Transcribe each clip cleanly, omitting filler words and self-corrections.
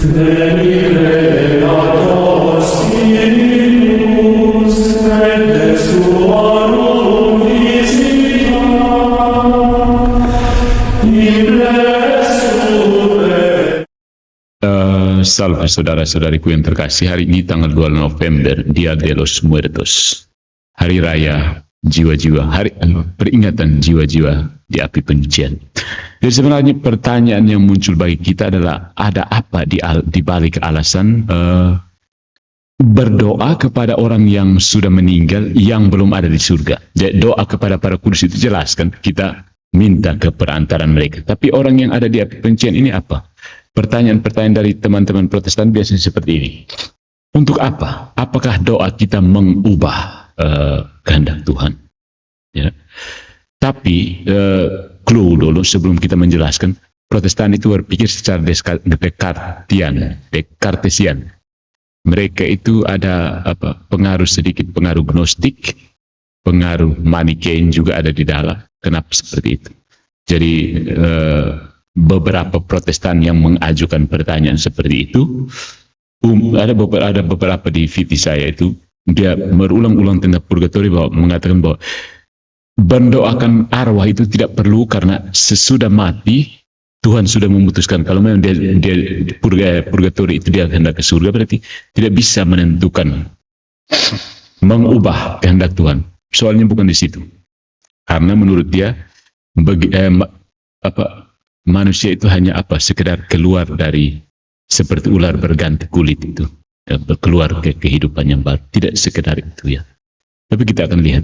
Salve saudara-saudariku yang terkasih, hari ini tanggal 2 November, Dia de los Muertos, hari raya jiwa-jiwa, hari peringatan jiwa-jiwa di api penyucian. Jadi sebenarnya pertanyaan yang muncul bagi kita adalah, ada apa di balik alasan berdoa kepada orang yang sudah meninggal, yang belum ada di surga. Jadi doa kepada para kudus itu jelas kan, kita minta ke perantaran mereka. Tapi orang yang ada di api penyucian ini apa? Pertanyaan-pertanyaan dari teman-teman Protestan biasanya seperti ini. Untuk apa? Apakah doa kita mengubah kehendak Tuhan? Ya. Tapi clue dulu sebelum kita menjelaskan, Protestan itu berpikir secara Descartesian. Mereka itu ada pengaruh sedikit, pengaruh gnostik, pengaruh Manichaean juga ada di dalam. Kenapa seperti itu? Jadi beberapa Protestan yang mengajukan pertanyaan seperti itu, ada beberapa di VT saya itu, dia berulang-ulang tentang purgatori, mengatakan bahwa mendoakan arwah itu tidak perlu, karena sesudah mati Tuhan sudah memutuskan. Kalau memang dia purgatori itu dia hendak ke surga, berarti tidak bisa menentukan, mengubah kehendak Tuhan. Soalnya bukan di situ, karena menurut dia manusia itu hanya sekedar keluar dari, seperti ular berganti kulit itu, keluar ke kehidupan yang baru. Tidak sekedar itu ya. Tapi kita akan lihat,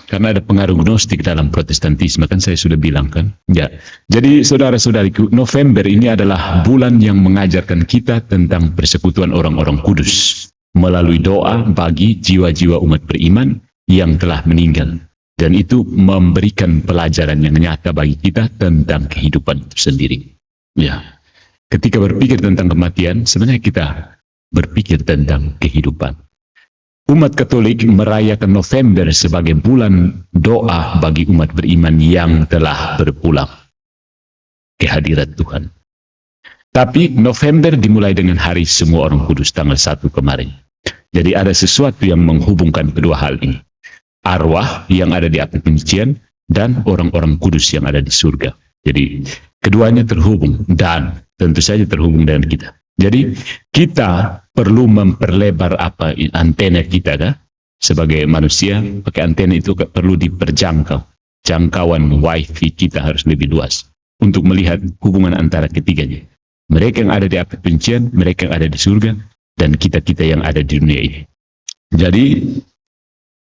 karena ada pengaruh gnostik dalam Protestantisme, kan saya sudah bilang kan. Ya. Jadi saudara-saudariku, November ini adalah bulan yang mengajarkan kita tentang persekutuan orang-orang kudus melalui doa bagi jiwa-jiwa umat beriman yang telah meninggal. Dan itu memberikan pelajaran yang nyata bagi kita tentang kehidupan itu sendiri. Ya, ketika berpikir tentang kematian, sebenarnya kita berpikir tentang kehidupan. Umat Katolik merayakan November sebagai bulan doa bagi umat beriman yang telah berpulang ke hadirat Tuhan. Tapi November dimulai dengan hari semua orang kudus tanggal 1 kemarin. Jadi ada sesuatu yang menghubungkan kedua hal ini. Arwah yang ada di api penyucian dan orang-orang kudus yang ada di surga. Jadi keduanya terhubung dan tentu saja terhubung dengan kita. Jadi kita perlu memperlebar antena kita kan? Sebagai manusia, pakai antena itu perlu diperjangkau. Jangkauan wifi kita harus lebih luas untuk melihat hubungan antara ketiganya. Mereka yang ada di api penyucian, mereka yang ada di surga, dan kita-kita yang ada di dunia ini. Jadi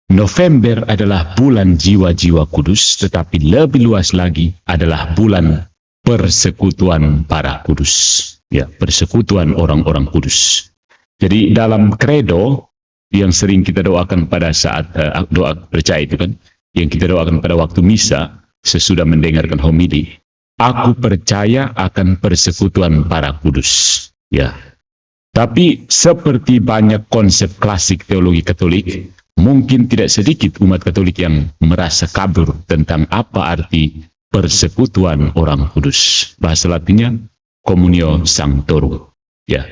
November adalah bulan jiwa-jiwa kudus, tetapi lebih luas lagi adalah bulan persekutuan para kudus. Ya, persekutuan orang-orang kudus. Jadi dalam kredo yang sering kita doakan pada saat doa percaya itu kan, yang kita doakan pada waktu misa sesudah mendengarkan homili, aku percaya akan persekutuan para kudus. Ya. Tapi seperti banyak konsep klasik teologi Katolik, mungkin tidak sedikit umat Katolik yang merasa kabur tentang apa arti persekutuan orang kudus. Bahasa Latinnya communio sanctorum. Ya.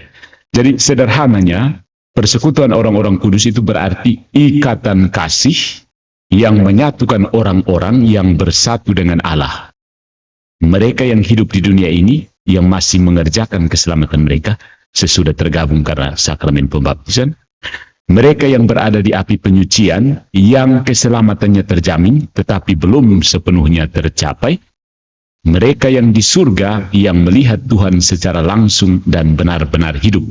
Jadi sederhananya, persekutuan orang-orang kudus itu berarti ikatan kasih yang menyatukan orang-orang yang bersatu dengan Allah. Mereka yang hidup di dunia ini, yang masih mengerjakan keselamatan mereka sesudah tergabung karena sakramen pembaptisan. Mereka yang berada di api penyucian, yang keselamatannya terjamin, tetapi belum sepenuhnya tercapai. Mereka yang di surga, yang melihat Tuhan secara langsung dan benar-benar hidup.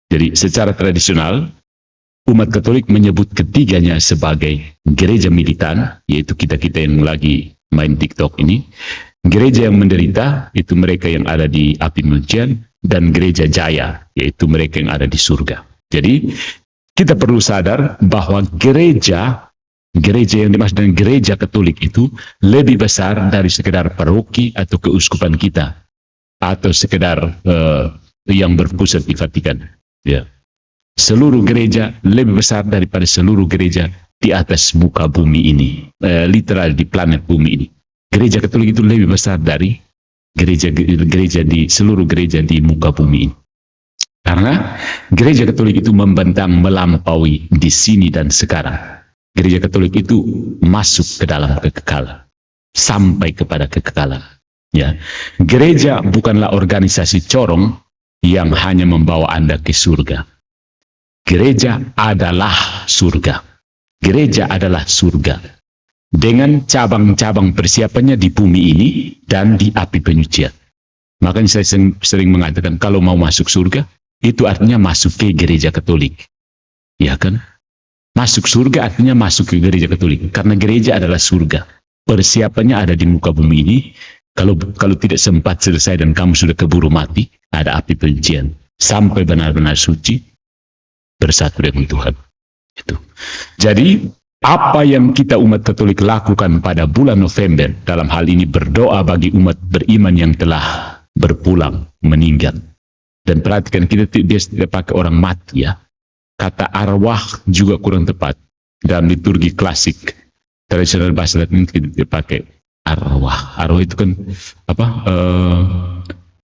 Jadi secara tradisional, umat Katolik menyebut ketiganya sebagai gereja militan, yaitu kita-kita yang lagi main TikTok ini. Gereja yang menderita, itu mereka yang ada di api penyucian, dan gereja jaya, yaitu mereka yang ada di surga. Jadi kita perlu sadar bahwa gereja yang dimaksud dengan gereja Katolik itu lebih besar dari sekedar paroki atau keuskupan kita, atau sekedar yang berpusat di Vatikan. Ya. Seluruh gereja lebih besar daripada seluruh gereja di atas muka bumi ini, literal di planet bumi ini. Gereja Katolik itu lebih besar dari gereja di seluruh gereja di muka bumi ini. Karena gereja Katolik itu membentang melampaui di sini dan sekarang. Gereja Katolik itu masuk ke dalam kekekalan, sampai kepada kekekalan. Ya, gereja bukanlah organisasi corong yang hanya membawa Anda ke surga. Gereja adalah surga. Gereja adalah surga. Dengan cabang-cabang persiapannya di bumi ini dan di api penyucian. Makanya saya sering mengatakan kalau mau masuk surga, itu artinya masuk ke gereja Katolik. Ya kan? Masuk surga artinya masuk ke gereja Katolik. Karena gereja adalah surga. Persiapannya ada di muka bumi ini. Kalau tidak sempat selesai dan kamu sudah keburu mati, ada api penyucian. Sampai benar-benar suci, bersatu dengan Tuhan. Itu. Jadi, apa yang kita umat Katolik lakukan pada bulan November, dalam hal ini berdoa bagi umat beriman yang telah berpulang, meninggal. Dan perhatikan, kita tidak pakai orang mati ya. Kata arwah juga kurang tepat. Dalam liturgi klasik, tradisional bahasa Latin kita tidak pakai arwah. Arwah itu kan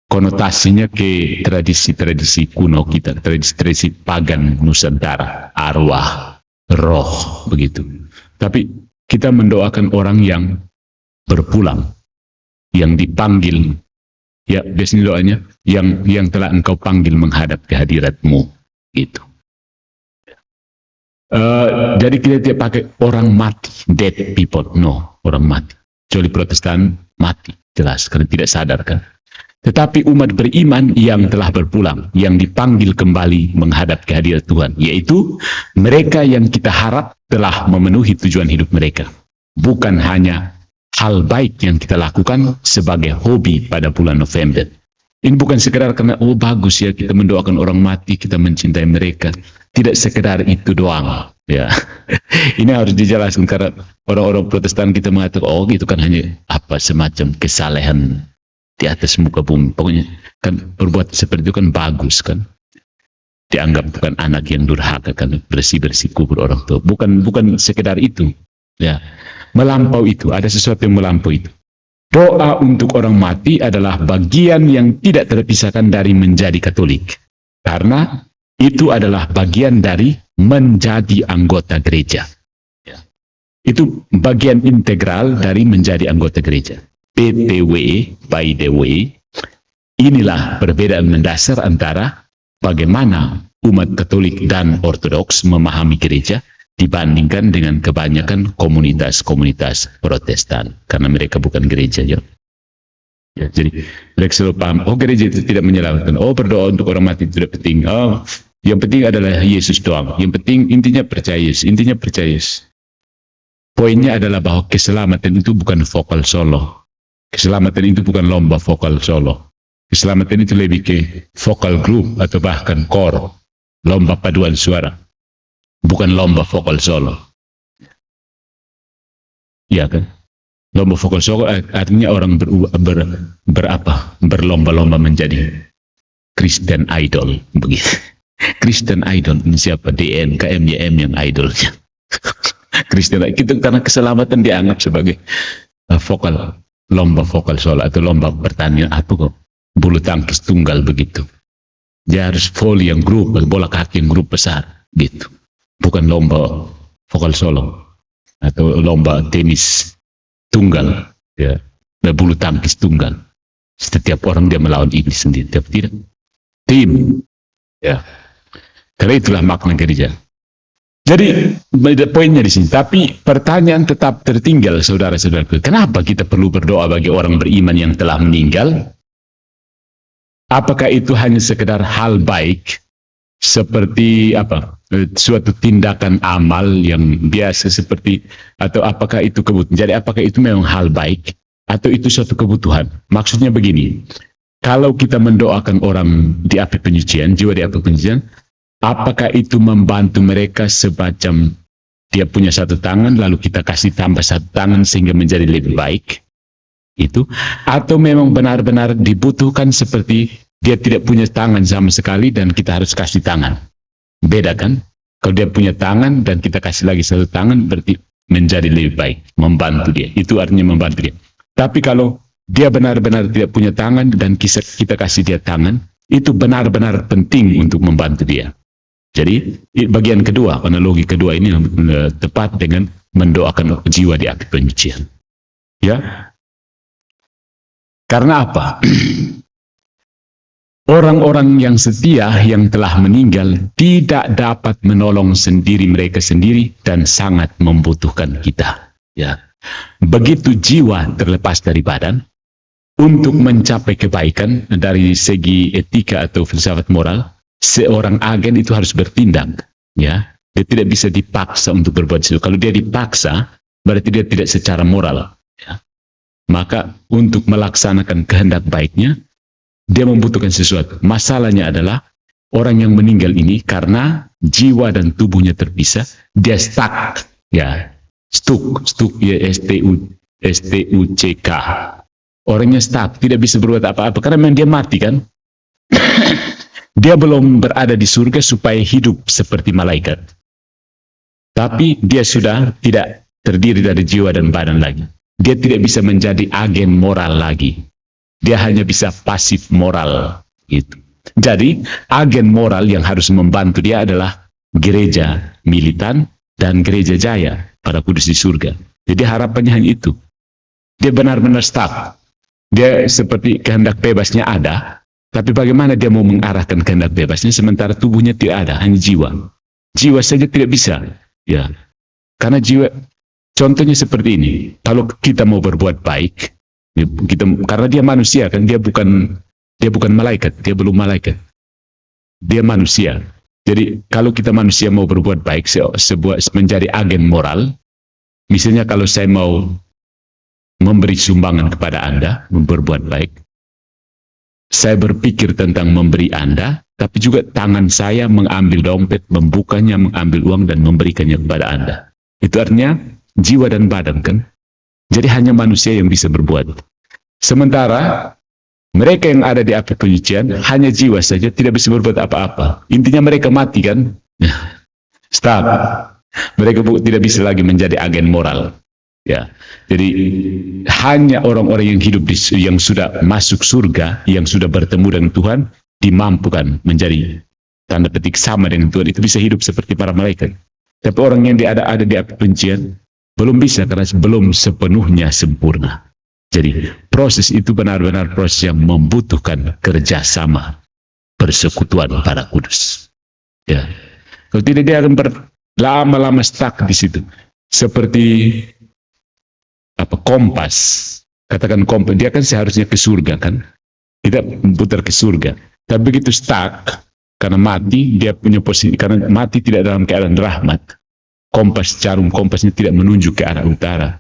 konotasinya ke tradisi-tradisi kuno kita, tradisi-tradisi pagan Nusantara. Arwah, roh, begitu. Tapi kita mendoakan orang yang berpulang, yang dipanggil. Ya, biasanya doanya yang telah engkau panggil menghadap kehadiratmu, gitu. Jadi kita tidak pakai orang mati, dead people, no, orang mati. Kecuali Protestan mati, jelas, karena tidak sadar kan. Tetapi umat beriman yang telah berpulang, yang dipanggil kembali menghadap kehadirat Tuhan, yaitu mereka yang kita harap telah memenuhi tujuan hidup mereka. Bukan hanya hal baik yang kita lakukan sebagai hobi pada bulan November. Ini bukan sekedar karena, oh bagus ya kita mendoakan orang mati, kita mencintai mereka. Tidak sekedar itu doang. Ya, ini harus dijelaskan karena orang-orang Protestan kita mengatakan, oh itu kan hanya semacam kesalehan di atas muka bumi. Pokoknya kan berbuat seperti itu kan bagus kan. Dianggap bukan anak yang durhaka kan, bersih-bersih kubur orang tua. Bukan sekedar itu. Ya. Melampau itu, ada sesuatu yang melampau itu. Doa untuk orang mati adalah bagian yang tidak terpisahkan dari menjadi Katolik. Karena itu adalah bagian dari menjadi anggota gereja. Ya. Itu bagian integral dari menjadi anggota gereja. PTWE, by the way, inilah perbedaan mendasar antara bagaimana umat Katolik dan Ortodoks memahami gereja dibandingkan dengan kebanyakan komunitas-komunitas Protestan, karena mereka bukan gereja ya. Ya, jadi mereka selalu paham, oh gereja itu tidak menyelamatkan, oh berdoa untuk orang mati tidak penting, oh yang penting adalah Yesus doang, yang penting intinya percaya Yesus, Poinnya adalah bahwa keselamatan itu bukan vokal solo, keselamatan itu bukan lomba vokal solo, keselamatan itu lebih ke vokal group atau bahkan core, lomba paduan suara. Bukan lomba vokal solo. Ya kan? Lomba vokal solo artinya orang berlomba-lomba menjadi Kristen idol. Begitu. Kristen idol ini siapa? DN, KMYM yang idolnya. Kristen itu karena keselamatan dianggap sebagai lomba vokal solo atau lomba pertandingan bulu tangkis tunggal begitu. Dia harus volley yang grup, bola kaki yang grup besar gitu. Bukan lomba vokal solo atau lomba tenis tunggal, ya, bulu tangkis tunggal. Setiap orang dia melawan iblis sendiri, tidak tim, ya. Karena itulah makna gereja. Jadi poinnya di sini. Tapi pertanyaan tetap tertinggal, saudara-saudara. Kenapa kita perlu berdoa bagi orang beriman yang telah meninggal? Apakah itu hanya sekedar hal baik? Seperti suatu tindakan amal yang biasa seperti, atau apakah itu kebutuhan? Jadi apakah itu memang hal baik atau itu suatu kebutuhan? Maksudnya begini, kalau kita mendoakan orang di api penyucian, jiwa di api penyucian, apakah itu membantu mereka semacam dia punya satu tangan lalu kita kasih tambah satu tangan sehingga menjadi lebih baik? Itu atau memang benar-benar dibutuhkan seperti dia tidak punya tangan sama sekali dan kita harus kasih tangan. Beda kan? Kalau dia punya tangan dan kita kasih lagi satu tangan berarti menjadi lebih baik, membantu dia. Itu artinya membantu dia. Tapi kalau dia benar-benar tidak punya tangan dan kita kasih dia tangan, itu benar-benar penting untuk membantu dia. Jadi bagian kedua, analogi kedua ini tepat dengan mendoakan jiwa di api penyucian. Ya, karena apa? Orang-orang yang setia yang telah meninggal tidak dapat menolong sendiri mereka sendiri dan sangat membutuhkan kita. Ya, begitu jiwa terlepas dari badan, untuk mencapai kebaikan dari segi etika atau filsafat moral, seorang agen itu harus bertindak. Ya, dia tidak bisa dipaksa untuk berbuat sesuatu. Kalau dia dipaksa, berarti dia tidak secara moral. Ya. Maka untuk melaksanakan kehendak baiknya, dia membutuhkan sesuatu. Masalahnya adalah orang yang meninggal ini karena jiwa dan tubuhnya terpisah, dia stuck. Ya, stuck ya, S-T-U-C-K. Orangnya stuck, tidak bisa berbuat apa-apa karena memang dia mati kan. Dia belum berada di surga supaya hidup seperti malaikat. Tapi dia sudah tidak terdiri dari jiwa dan badan lagi. Dia tidak bisa menjadi agen moral lagi. Dia hanya bisa pasif moral gitu. Jadi agen moral yang harus membantu dia adalah gereja militan dan gereja jaya pada kudus di surga. Jadi harapannya hanya itu. Dia benar-benar stuck. Dia seperti kehendak bebasnya ada, tapi bagaimana dia mau mengarahkan kehendak bebasnya sementara tubuhnya tidak ada, hanya jiwa. Jiwa saja tidak bisa. Ya. Karena jiwa, contohnya seperti ini. Kalau kita mau berbuat baik, karena dia manusia kan, dia bukan malaikat, dia belum malaikat. Dia manusia. Jadi kalau kita manusia mau berbuat baik, menjadi agen moral, misalnya kalau saya mau memberi sumbangan kepada Anda, berbuat baik, saya berpikir tentang memberi Anda, tapi juga tangan saya mengambil dompet, membukanya, mengambil uang, dan memberikannya kepada Anda. Itu artinya jiwa dan badan kan? Jadi hanya manusia yang bisa berbuat. Sementara mereka yang ada di api penyucian, hanya jiwa saja, tidak bisa berbuat apa-apa. Intinya mereka mati kan? Stop. Mereka tidak bisa lagi menjadi agen moral. Ya, jadi hanya orang-orang yang hidup yang sudah masuk surga, yang sudah bertemu dengan Tuhan, dimampukan menjadi tanda petik sama dengan Tuhan, itu bisa hidup seperti para malaikat. Tapi orang yang ada di api penyucian belum bisa karena belum sepenuhnya sempurna. Jadi proses itu benar-benar proses yang membutuhkan kerjasama, persekutuan para kudus. Ya, kalau tidak dia akan berlama-lama stuck di situ, seperti kompas, katakan kompas, dia kan seharusnya ke surga kan, kita putar ke surga, tapi begitu stuck karena mati, dia punya posisi, karena mati tidak dalam keadaan rahmat, jarum kompasnya tidak menunjuk ke arah utara,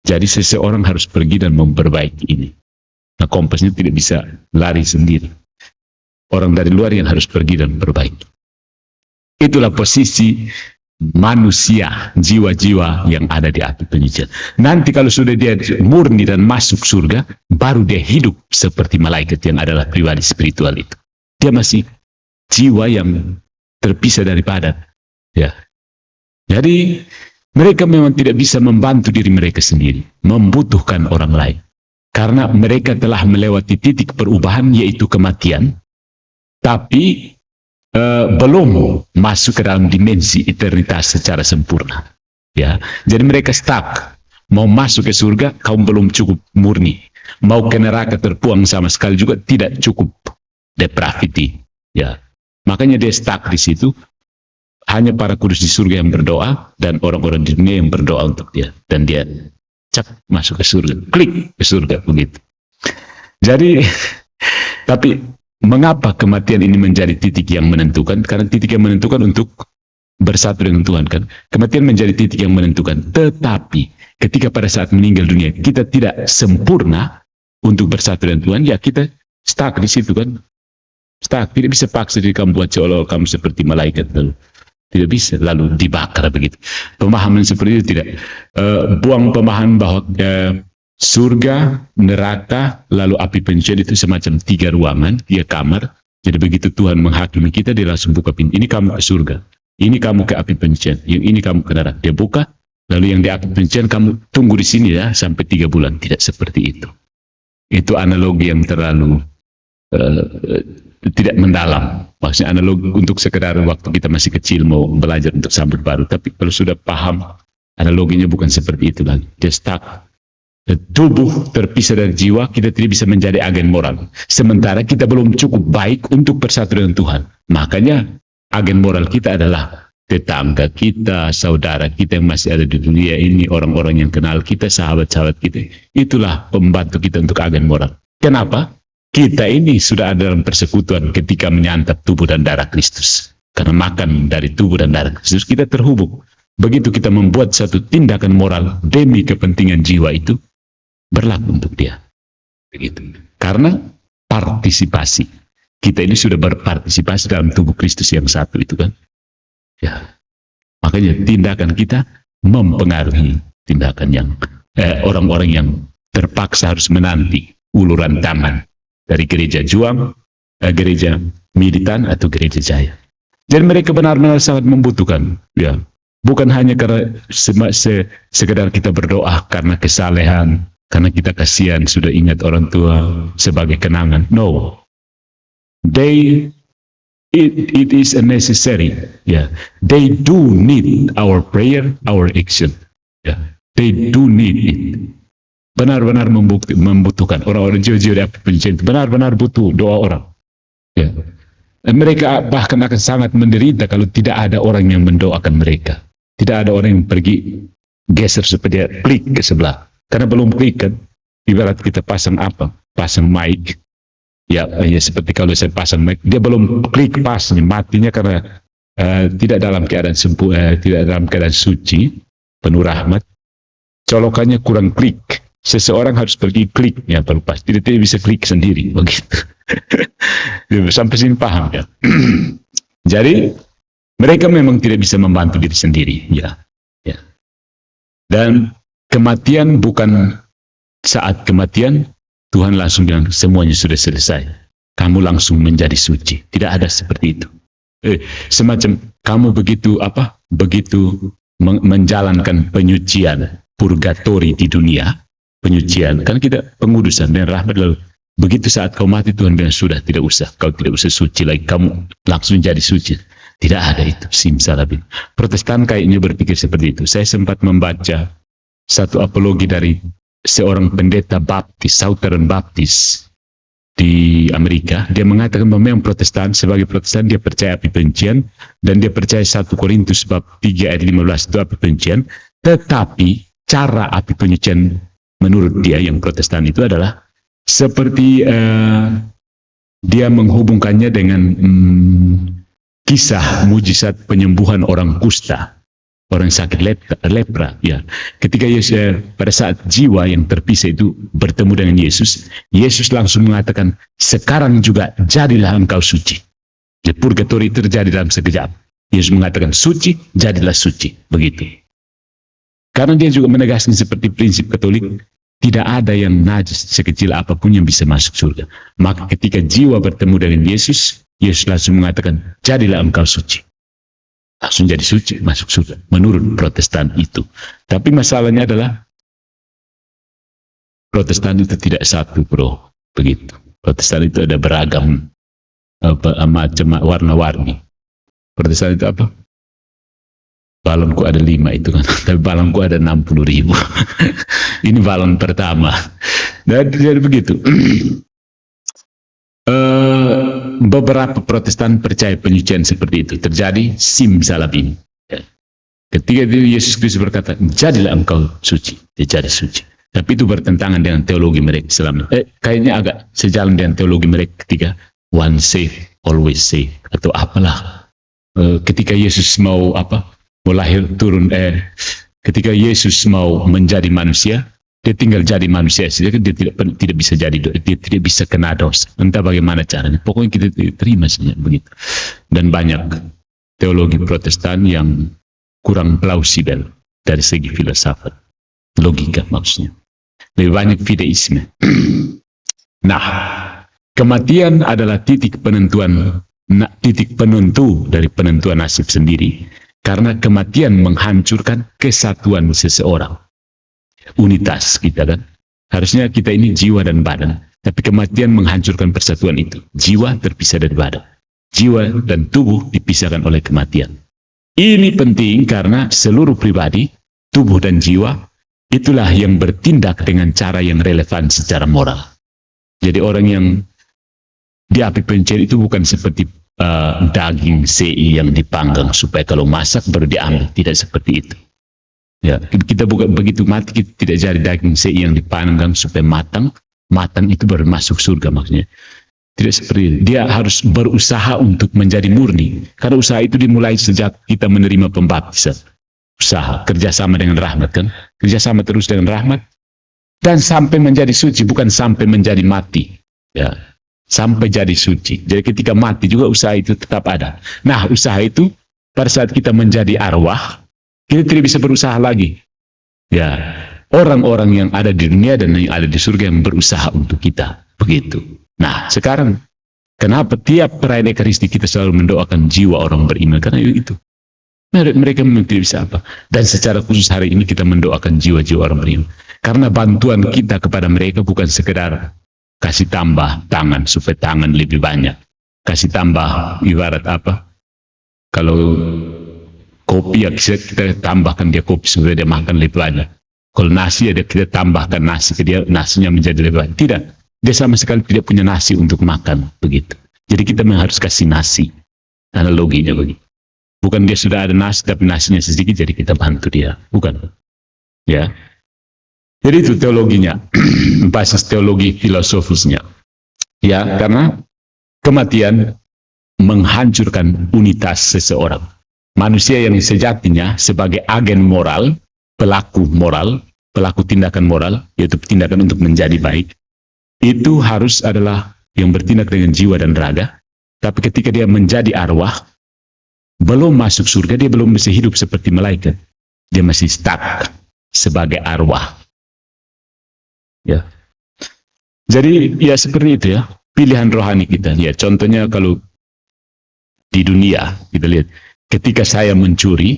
jadi seseorang harus pergi dan memperbaiki ini. Nah, kompasnya tidak bisa lari sendiri, orang dari luar yang harus pergi dan memperbaiki. Itulah posisi manusia, jiwa-jiwa yang ada di api penyucian. Nanti kalau sudah dia murni dan masuk surga, baru dia hidup seperti malaikat yang adalah pribadi spiritual itu. Dia masih jiwa yang terpisah dari badan. Ya. Jadi mereka memang tidak bisa membantu diri mereka sendiri, membutuhkan orang lain. Karena mereka telah melewati titik perubahan, yaitu kematian, tapi belum masuk ke dalam dimensi eternitas secara sempurna. Ya, jadi mereka stuck. Mau masuk ke surga, kaum belum cukup murni. Mau ke neraka terpuang sama sekali juga tidak cukup. Depravity. Ya, makanya dia stuck di situ. Hanya para kudus di surga yang berdoa dan orang-orang di dunia yang berdoa untuk dia. Dan dia masuk ke surga, klik ke surga begitu. Jadi, tapi mengapa kematian ini menjadi titik yang menentukan? Karena titik yang menentukan untuk bersatu dengan Tuhan kan. Kematian menjadi titik yang menentukan. Tetapi ketika pada saat meninggal dunia kita tidak sempurna untuk bersatu dengan Tuhan, ya kita stuck di situ kan. Stuck, tidak bisa paksa diri kamu buat seolah-olah kamu seperti malaikat lalu. Tidak bisa, lalu dibakar begitu. Pemahaman seperti itu tidak. Buang pemahaman bahwa surga, neraka, lalu api penyucian itu semacam 3 ruangan, 3 kamar. Jadi begitu Tuhan menghakimi kita, dia langsung buka pintu. Ini kamu ke surga, ini kamu ke api penyucian, yang ini kamu ke neraka. Dia buka, lalu yang di api penyucian kamu tunggu di sini ya sampai 3 bulan. Tidak seperti itu. Itu analogi yang terlalu tidak mendalam. Maksudnya analog untuk sekedar waktu kita masih kecil mau belajar untuk sambut baru. Tapi kalau sudah paham, analoginya bukan seperti itu lagi. Dia stuck. Tubuh terpisah dari jiwa, kita tidak bisa menjadi agen moral. Sementara kita belum cukup baik untuk bersatu dengan Tuhan. Makanya agen moral kita adalah tetangga kita, saudara kita yang masih ada di dunia ini, orang-orang yang kenal kita, sahabat-sahabat kita. Itulah pembantu kita untuk agen moral. Kenapa? Kita ini sudah ada dalam persekutuan ketika menyantap tubuh dan darah Kristus. Karena makan dari tubuh dan darah Kristus, kita terhubung. Begitu kita membuat satu tindakan moral demi kepentingan jiwa itu, berlaku untuk dia. Begitu. Karena partisipasi. Kita ini sudah berpartisipasi dalam tubuh Kristus yang satu itu kan. Ya. Makanya tindakan kita mempengaruhi tindakan yang orang-orang yang terpaksa harus menanti uluran tangan dari gereja juang, gereja militan atau gereja jaya. Jadi mereka benar-benar sangat membutuhkan, ya. Bukan hanya karena sekedar kita berdoa karena kesalehan, karena kita kasihan sudah ingat orang tua sebagai kenangan. No, it is a necessary. Yeah, they do need our prayer, our action. Yeah, they do need it. Benar-benar membutuhkan orang-orang jiwa-jiwa pencipta, benar-benar butuh doa orang. Ya. Mereka bahkan akan sangat menderita kalau tidak ada orang yang mendoakan mereka. Tidak ada orang yang pergi geser supaya klik ke sebelah. Karena belum klik kan, ibarat kita pasang apa? Pasang mic. Ya seperti kalau saya pasang mic, dia belum klik pasnya, matinya karena tidak dalam keadaan tidak dalam keadaan suci, penuh rahmat. Colokannya kurang klik. Seseorang harus pergi kliknya baru pas. Tidak bisa klik sendiri begitu. Sampai sini paham ya. Jadi mereka memang tidak bisa membantu diri sendiri ya. Ya. Dan kematian bukan saat kematian Tuhan langsung bilang semuanya sudah selesai. Kamu langsung menjadi suci. Tidak ada seperti itu. Semacam kamu begitu menjalankan penyucian purgatori di dunia. Penyucian, kan kita pengudusan dan rahmat, lalu begitu saat kau mati Tuhan bilang sudah tidak usah, kau tidak usah suci lagi, kamu langsung jadi suci. Tidak ada itu, simsalabim. Protestan kayaknya berpikir seperti itu. Saya sempat membaca satu apologi dari seorang pendeta Baptis, Southern Baptis di Amerika. Dia mengatakan bahwa memang Protestan, sebagai Protestan dia percaya api penyucian, dan dia percaya 1 Korintus bab 3 ayat 15 itu api penyucian, tetapi cara api penyucian menurut dia yang Protestan itu adalah seperti dia menghubungkannya dengan kisah mujizat penyembuhan orang kusta, orang sakit lepra. Ya, ketika Yesus pada saat jiwa yang terpisah itu bertemu dengan Yesus, Yesus langsung mengatakan, sekarang juga jadilah engkau suci. Jadi purgatori terjadi dalam sekejap. Yesus mengatakan suci, jadilah suci, begitu. Karena dia juga menegaskan seperti prinsip Katolik, tidak ada yang najis sekecil apapun yang bisa masuk surga. Maka ketika jiwa bertemu dengan Yesus, Yesus langsung mengatakan, jadilah engkau suci. Langsung jadi suci, masuk surga. Menurut Protestan itu. Tapi masalahnya adalah, Protestan itu tidak satu, bro. Begitu. Protestan itu ada beragam macam warna-warni. Protestan itu apa? Balonku ada 5 itu kan, tapi balonku ada 60.000. Ini balon pertama. Dan jadi begitu. Beberapa Protestan percaya penyucian seperti itu terjadi simsalabim. Ketika Yesus Kristus berkata, jadilah engkau suci, dia jadi suci. Tapi itu bertentangan dengan teologi mereka selama. Kayaknya agak sejalan dengan teologi mereka ketika one saved, always saved, atau apalah. Ketika Yesus mau ketika Yesus mau menjadi manusia, dia tinggal jadi manusia saja, dia tidak bisa jadi, dia tidak bisa kena dosa. Entah bagaimana caranya, pokoknya kita terima saja begitu. Dan banyak teologi Protestan yang kurang plausibel dari segi filsafat, logika maksudnya. Lebih banyak fideisme. Nah, kematian adalah titik penentu dari penentuan nasib sendiri. Karena kematian menghancurkan kesatuan seseorang. Unitas kita kan. Harusnya kita ini jiwa dan badan. Tapi kematian menghancurkan persatuan itu. Jiwa terpisah dari badan. Jiwa dan tubuh dipisahkan oleh kematian. Ini penting karena seluruh pribadi, tubuh dan jiwa, itulah yang bertindak dengan cara yang relevan secara moral. Jadi orang yang di api pencet itu bukan seperti daging sei yang dipanggang supaya kalau masak baru diambil. Tidak seperti itu. Ya, kita bukan begitu mati, kita tidak jadi daging sei yang dipanggang supaya matang. Matang itu baru masuk surga maksudnya. Tidak seperti itu. Dia harus berusaha untuk menjadi murni. Karena usaha itu dimulai sejak kita menerima pembaptisan. Usaha, kerjasama dengan rahmat kan. Kerjasama terus dengan rahmat. Dan sampai menjadi suci, bukan sampai menjadi mati. Ya, sampai jadi suci. Jadi ketika mati juga usaha itu tetap ada. Nah, usaha itu pada saat kita menjadi arwah, kita tidak bisa berusaha lagi. Ya, orang-orang yang ada di dunia dan yang ada di surga yang berusaha untuk kita. Begitu. Nah, sekarang kenapa tiap perayaan Ekaristi kita selalu mendoakan jiwa orang beriman? Karena itu. Mereka memang tidak bisa apa. Dan secara khusus hari ini kita mendoakan jiwa-jiwa orang beriman. Karena bantuan kita kepada mereka bukan sekedar kasih tambah tangan supaya tangan lebih banyak. Kasih tambah ibarat apa? Kalau kopi ya kita tambahkan dia kopi supaya dia makan lebih banyak. Kalau nasi ya kita tambahkan nasi, dia nasinya menjadi lebih banyak. Tidak. Dia sama sekali tidak punya nasi untuk makan, begitu. Jadi kita memang harus kasih nasi. Analoginya begitu. Bukan dia sudah ada nasi, tapi nasinya sedikit, jadi kita bantu dia. Bukan. Ya. Jadi itu teologinya. Basis teologi filosofisnya. Ya, karena kematian menghancurkan unitas seseorang. Manusia yang sejatinya sebagai agen moral, pelaku tindakan moral, yaitu tindakan untuk menjadi baik, itu harus adalah yang bertindak dengan jiwa dan raga. Tapi ketika dia menjadi arwah, belum masuk surga, dia belum bisa hidup seperti malaikat. Dia masih stuck sebagai arwah. Ya. Jadi ya seperti itu ya, pilihan rohani kita. Ya, contohnya kalau di dunia, kita lihat, ketika saya mencuri,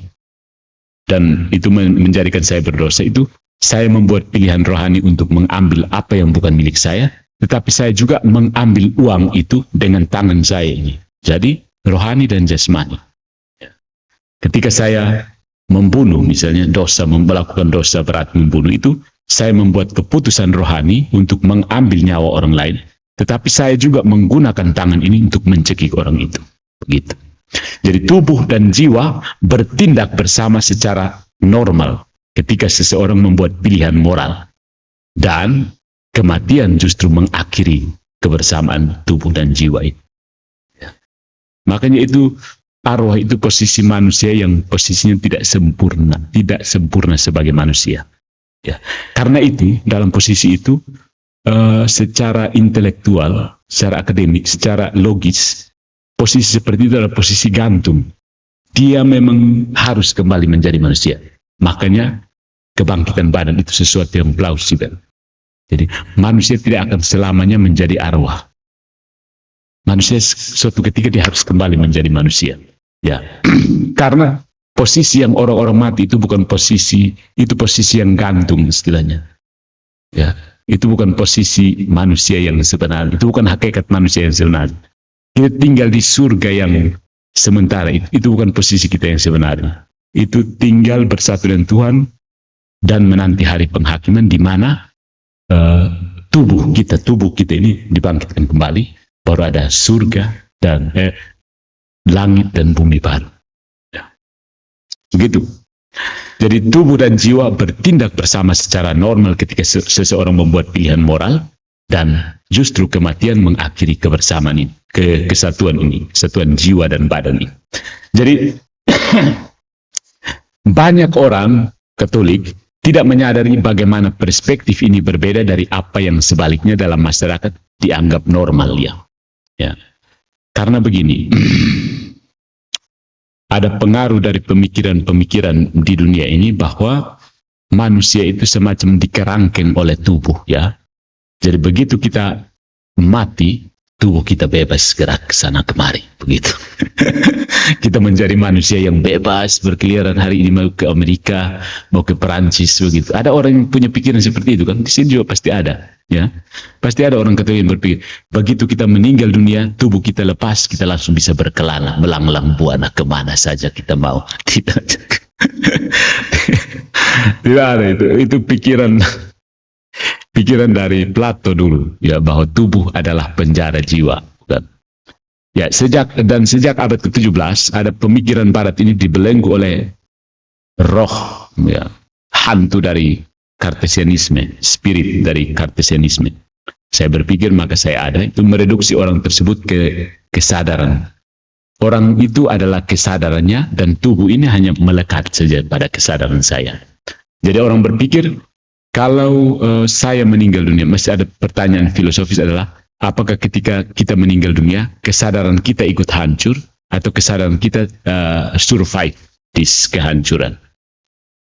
dan itu menjadikan saya berdosa, itu saya membuat pilihan rohani untuk mengambil apa yang bukan milik saya, tetapi saya juga mengambil uang itu dengan tangan saya ini. Jadi, rohani dan jasmani. Ketika saya membunuh, misalnya melakukan dosa berat membunuh itu, saya membuat keputusan rohani untuk mengambil nyawa orang lain, tetapi saya juga menggunakan tangan ini untuk mencekik orang itu. Begitu. Jadi tubuh dan jiwa bertindak bersama secara normal ketika seseorang membuat pilihan moral, dan kematian justru mengakhiri kebersamaan tubuh dan jiwa itu. Ya. Makanya itu arwah itu posisi manusia yang posisinya tidak sempurna sebagai manusia. Ya. Karena itu dalam posisi itu secara intelektual, secara akademik, secara logis, posisi seperti itu adalah posisi gantung. Dia memang harus kembali menjadi manusia. Makanya kebangkitan badan itu sesuatu yang plausibel. Jadi manusia tidak akan selamanya menjadi arwah. Manusia suatu ketika dia harus kembali menjadi manusia. Ya, karena posisi yang orang-orang mati itu bukan posisi, itu posisi yang gantung istilahnya. Ya, itu bukan posisi manusia yang sebenarnya. Itu bukan hakikat manusia yang sebenarnya. Kita tinggal di surga yang sementara itu bukan posisi kita yang sebenarnya. Itu tinggal bersatu dengan Tuhan dan menanti hari penghakiman di mana tubuh kita ini dibangkitkan kembali, baru ada surga dan langit dan bumi baru. Ya. Begitu. Jadi tubuh dan jiwa bertindak bersama secara normal ketika seseorang membuat pilihan moral, dan justru kematian mengakhiri kebersamaan ini, kesatuan ini, kesatuan jiwa dan badan ini. Jadi banyak orang Katolik tidak menyadari bagaimana perspektif ini berbeda dari apa yang sebaliknya dalam masyarakat dianggap normal ya. Ya. Karena begini, ada pengaruh dari pemikiran-pemikiran di dunia ini bahwa manusia itu semacam dikerangkeng oleh tubuh ya. Jadi begitu kita mati, tubuh kita bebas gerak ke sana kemari, begitu. Kita menjadi manusia yang bebas berkeliaran hari ini, mau ke Amerika, mau ke Perancis begitu. Ada orang yang punya pikiran seperti itu kan? Di sini juga pasti ada, ya. Pasti ada orang Katolik yang berpikir, begitu kita meninggal dunia, tubuh kita lepas, kita langsung bisa berkelana, melanglang buana kemana saja kita mau. Tidak, tidak ada itu. Itu pikiran dari Plato dulu, ya, bahwa tubuh adalah penjara jiwa. Bukan? Ya, sejak abad ke-17 ada pemikiran barat ini dibelenggu oleh roh, ya, hantu dari Kartesianisme, spirit dari Kartesianisme. Saya berpikir maka saya ada, itu mereduksi orang tersebut ke kesadaran. Orang itu adalah kesadarannya dan tubuh ini hanya melekat saja pada kesadaran saya. Jadi orang berpikir kalau saya meninggal dunia, masih ada pertanyaan filosofis adalah, apakah ketika kita meninggal dunia, kesadaran kita ikut hancur, atau kesadaran kita survive this kehancuran?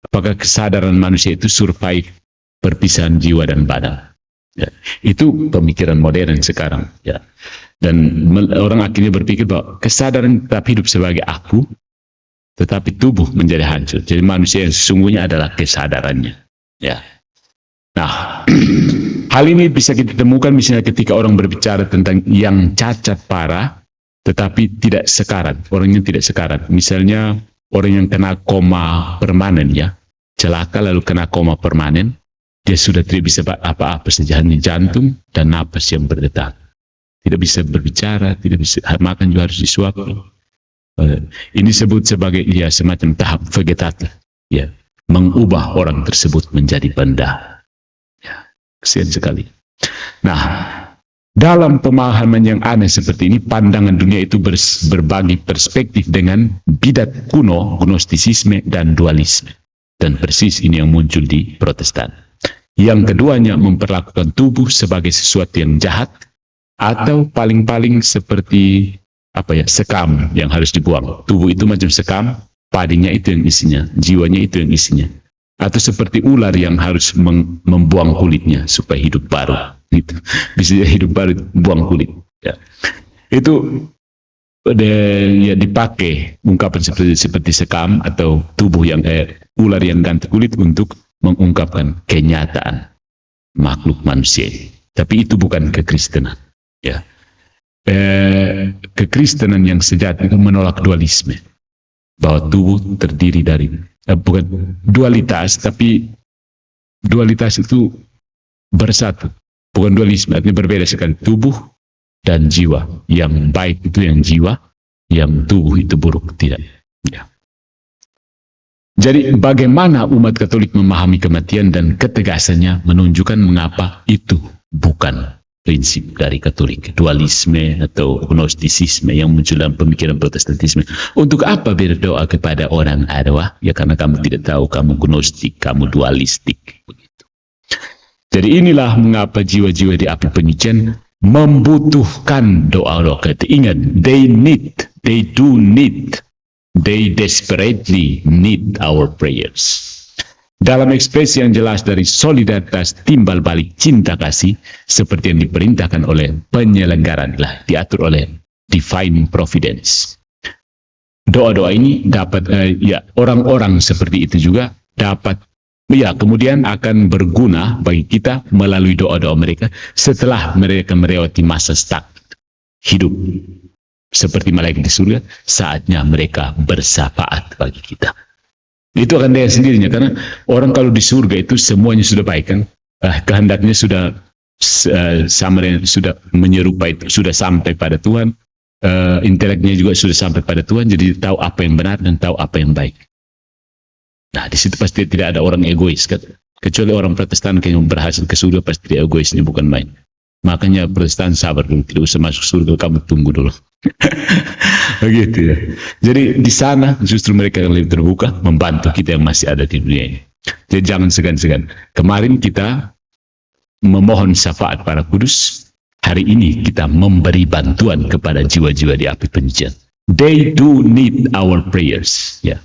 Apakah kesadaran manusia itu survive perpisahan jiwa dan badan? Ya, itu pemikiran modern sekarang. Ya. Dan orang akhirnya berpikir bahwa kesadaran tetap hidup sebagai aku, tetapi tubuh menjadi hancur. Jadi manusia yang sesungguhnya adalah kesadarannya. Ya. Nah, hal ini bisa kita temukan misalnya ketika orang berbicara tentang yang cacat parah, tetapi tidak sekarat. Orangnya tidak sekarat. Misalnya orang yang kena koma permanen, ya, celaka lalu kena koma permanen, dia sudah tidak bisa apa-apa saja, hanya jantung dan napas yang berdetak. Tidak bisa berbicara, tidak bisa makan juga harus disuapkan. Ini disebut sebagai ya semacam tahap vegetatif, ya, mengubah orang tersebut menjadi benda. Kesian sekali. Nah, dalam pemahaman yang aneh seperti ini, pandangan dunia itu berbagi perspektif dengan bidat kuno, gnostisisme, dan dualisme. Dan persis ini yang muncul di Protestan. Yang keduanya memperlakukan tubuh sebagai sesuatu yang jahat, atau paling-paling seperti sekam yang harus dibuang. Tubuh itu macam sekam, padinya itu yang isinya, jiwanya itu yang isinya. Atau seperti ular yang harus membuang kulitnya supaya hidup baru, gitu. Bisa hidup baru, buang kulit. Ya. Itu ya dipakai ungkapan seperti sekam atau tubuh yang ular yang ganti kulit untuk mengungkapkan kenyataan makhluk manusia. Tapi itu bukan kekristenan. Ya. Kekristenan yang sejati itu menolak dualisme, bahwa tubuh terdiri dari bukan dualitas, tapi dualitas itu bersatu, bukan dualisme, artinya berbeda sekali. Tubuh dan jiwa, yang baik itu yang jiwa, yang tubuh itu buruk, tidak. Ya. Jadi bagaimana umat Katolik memahami kematian dan ketegasannya menunjukkan mengapa itu bukan prinsip dari Katolik, dualisme atau gnostisisme yang muncul dalam pemikiran Protestantisme. Untuk apa berdoa kepada orang arwah? Ya karena kamu tidak tahu, kamu gnostik, kamu dualistik. Begitu. Jadi inilah mengapa jiwa-jiwa di api penyucian membutuhkan doa-doa. Ingat, they desperately need our prayers. Dalam ekspresi yang jelas dari solidaritas timbal balik cinta kasih, seperti yang diperintahkan oleh penyelenggaraan, diatur oleh divine providence. Doa-doa ini dapat, orang-orang seperti itu juga dapat, kemudian akan berguna bagi kita melalui doa-doa mereka setelah mereka melewati masa stuck hidup. Seperti malaikat di surga, saatnya mereka bersyafaat bagi kita. Itu akan dengan sendirinya, karena orang kalau di surga itu semuanya sudah baik kan, kehendaknya sudah sama dengan sudah menyerupai, sudah sampai pada Tuhan, inteleknya juga sudah sampai pada Tuhan, jadi tahu apa yang benar dan tahu apa yang baik. Nah, di situ pasti tidak ada orang egois kan? Kecuali orang Protestan yang berhasil ke surga pasti tidak egois, ini bukan main. Makanya Protestan sabar dulu, tidak usah masuk surga, kamu tunggu dulu. Begitu ya. Jadi di sana justru mereka yang lebih terbuka membantu kita yang masih ada di dunia ini. Jadi jangan segan-segan. Kemarin kita memohon syafaat para kudus, hari ini kita memberi bantuan kepada jiwa-jiwa di api penyucian. They do need our prayers. Ya.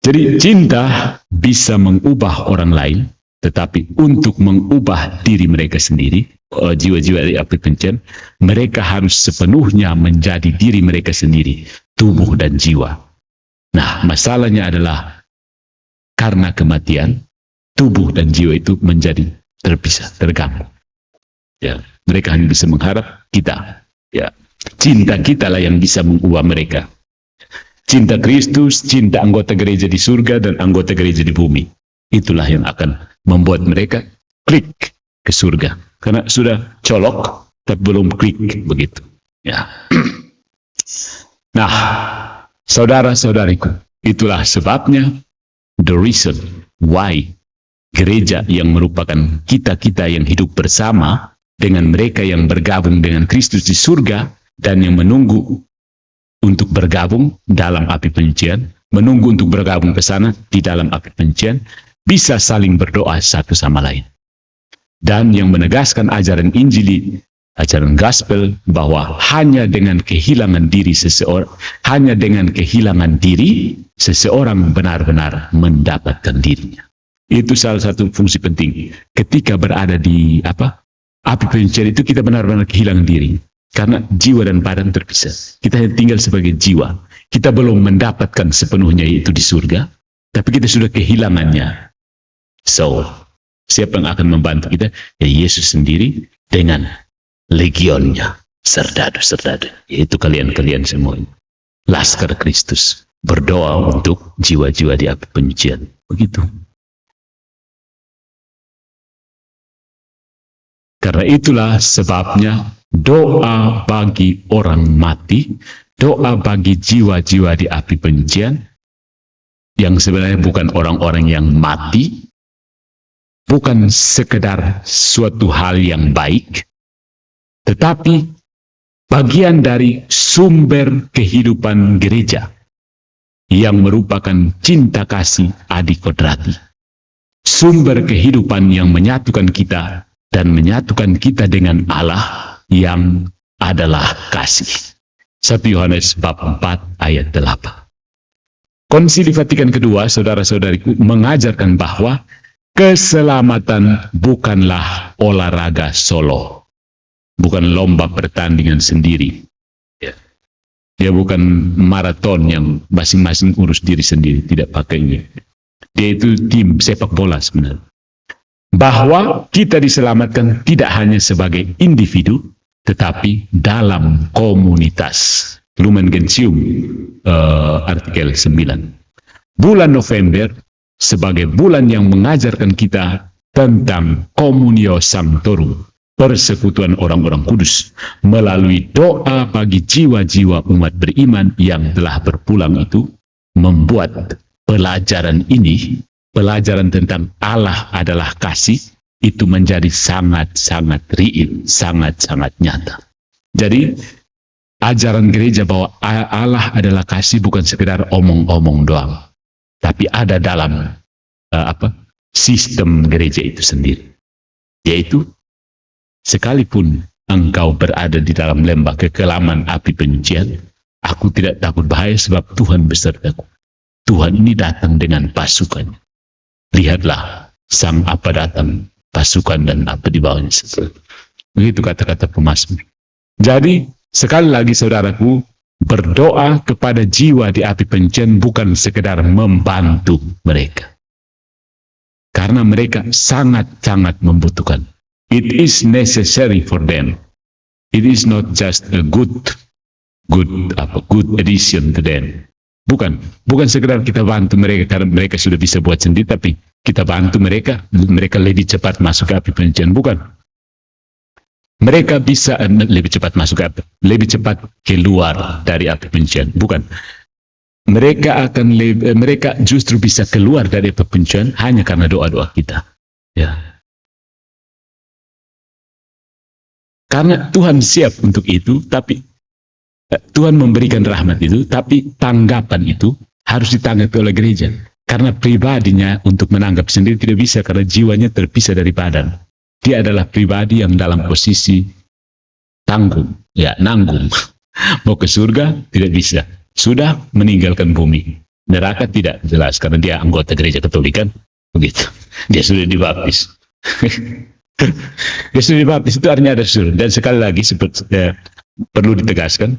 Jadi cinta bisa mengubah orang lain, tetapi untuk mengubah diri mereka sendiri, jiwa-jiwa di api penyucian, mereka harus sepenuhnya menjadi diri mereka sendiri, tubuh dan jiwa. Nah, masalahnya adalah karena kematian, tubuh dan jiwa itu menjadi terpisah, terganggu. Ya, mereka hanya bisa mengharap kita. Ya, cinta kita lah yang bisa mengubah mereka. Cinta Kristus, cinta anggota gereja di surga dan anggota gereja di bumi. Itulah yang akan membuat mereka klik ke surga. Karena sudah colok, tapi belum klik begitu. Ya. Nah, saudara-saudariku, itulah sebabnya, the reason why gereja yang merupakan kita-kita yang hidup bersama dengan mereka yang bergabung dengan Kristus di surga dan yang menunggu untuk bergabung dalam api penyucian, menunggu untuk bergabung ke sana di dalam api penyucian, bisa saling berdoa satu sama lain. Dan yang menegaskan ajaran Injili, ajaran gospel, bahwa hanya dengan kehilangan diri seseorang, seseorang benar-benar mendapatkan dirinya. Itu salah satu fungsi penting. Ketika berada di api penyucian itu, kita benar-benar kehilangan diri. Karena jiwa dan badan terpisah. Kita hanya tinggal sebagai jiwa. Kita belum mendapatkan sepenuhnya itu di surga, tapi kita sudah kehilangannya. So, siapa yang akan membantu kita? Ya Yesus sendiri dengan legionnya, serdadu-serdadu, yaitu kalian-kalian semua. Laskar Kristus berdoa untuk jiwa-jiwa di api penyucian. Begitu. Karena itulah sebabnya doa bagi orang mati, doa bagi jiwa-jiwa di api penyucian, yang sebenarnya bukan orang-orang yang mati, bukan sekedar suatu hal yang baik, tetapi bagian dari sumber kehidupan gereja yang merupakan cinta kasih adi kodrati. Sumber kehidupan yang menyatukan kita dan menyatukan kita dengan Allah yang adalah kasih. 1 Yohanes bab 4 ayat 8. Konsili Vatikan kedua, saudara-saudariku, mengajarkan bahwa keselamatan bukanlah olahraga solo. Bukan lomba pertandingan sendiri. Dia bukan maraton yang masing-masing urus diri sendiri. Tidak pakainya. Dia itu tim sepak bola sebenarnya. Bahwa kita diselamatkan tidak hanya sebagai individu, tetapi dalam komunitas. Lumen Gentium, artikel 9. Bulan November sebagai bulan yang mengajarkan kita tentang Communio Sanctorum, persekutuan orang-orang kudus, melalui doa bagi jiwa-jiwa umat beriman yang telah berpulang itu, membuat pelajaran ini, pelajaran tentang Allah adalah kasih, itu menjadi sangat-sangat real, sangat-sangat nyata. Jadi, ajaran gereja bahwa Allah adalah kasih bukan sekedar omong-omong doang, tapi ada dalam sistem gereja itu sendiri. Yaitu, sekalipun engkau berada di dalam lembah kekelaman api penyucian, aku tidak takut bahaya sebab Tuhan besertaku. Tuhan ini datang dengan pasukannya. Lihatlah, sang apa datang, pasukan dan apa di bawahnya. Begitu kata-kata pemazmur. Jadi, sekali lagi saudaraku, berdoa kepada jiwa di api penyucian bukan sekedar membantu mereka. Karena mereka sangat-sangat membutuhkan. It is necessary for them. It is not just a good addition to them. Bukan sekedar kita bantu mereka karena mereka sudah bisa buat sendiri, tapi kita bantu mereka lebih cepat masuk ke api penyucian. Bukan. Mereka bisa lebih cepat masuk ke api, lebih cepat keluar dari api penyucian. Bukan. Mereka justru bisa keluar dari api penyucian hanya karena doa-doa kita. Ya. Karena Tuhan siap untuk itu, tapi Tuhan memberikan rahmat itu, tapi tanggapan itu harus ditanggapi oleh gereja. Karena pribadinya untuk menanggap sendiri tidak bisa, karena jiwanya terpisah dari badan. Dia adalah pribadi yang dalam posisi nanggung. Mau ke surga tidak bisa. Sudah meninggalkan bumi. Neraka tidak jelas, karena dia anggota gereja Katolik kan. Begitu. Dia sudah dibaptis. Dia sudah dibaptis, itu artinya ada surga. Dan sekali lagi perlu ditegaskan,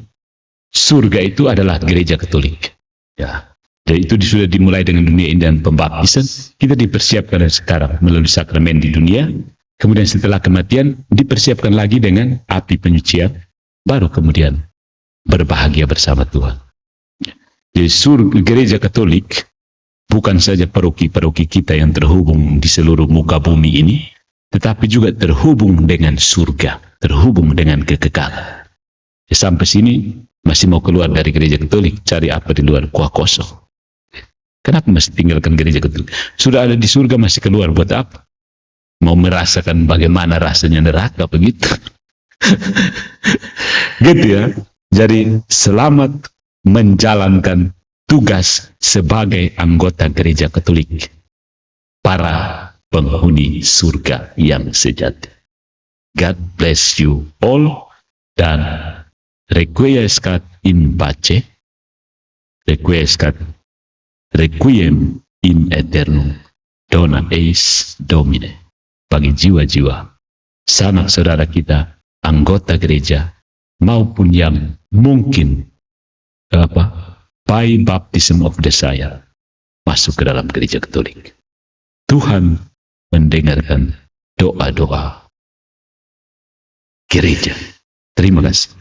surga itu adalah gereja Katolik. Ya. Dan itu sudah dimulai dengan dunia ini dan pembaptisan. Kita dipersiapkan sekarang melalui sakramen di dunia. Kemudian setelah kematian dipersiapkan lagi dengan api penyucian. Baru kemudian berbahagia bersama Tuhan. Jadi gereja Katolik bukan saja paroki-paroki kita yang terhubung di seluruh muka bumi ini, tetapi juga terhubung dengan surga, terhubung dengan kekekalan. Sampai sini masih mau keluar dari gereja Katolik, cari apa di luar, kuah kosong. Kenapa masih tinggalkan gereja Katolik? Sudah ada di surga masih keluar buat apa? Mau merasakan bagaimana rasanya neraka begitu? Gitu ya. Jadi selamat menjalankan tugas sebagai anggota gereja Katolik, para penghuni surga yang sejati. God bless you all, dan requiescat in pace, requiem in aeternum dona eis Domine. Bagi jiwa-jiwa sanak saudara kita, anggota gereja, maupun yang mungkin by baptism of desire masuk ke dalam gereja Katolik. Tuhan mendengarkan doa-doa gereja. Terima kasih.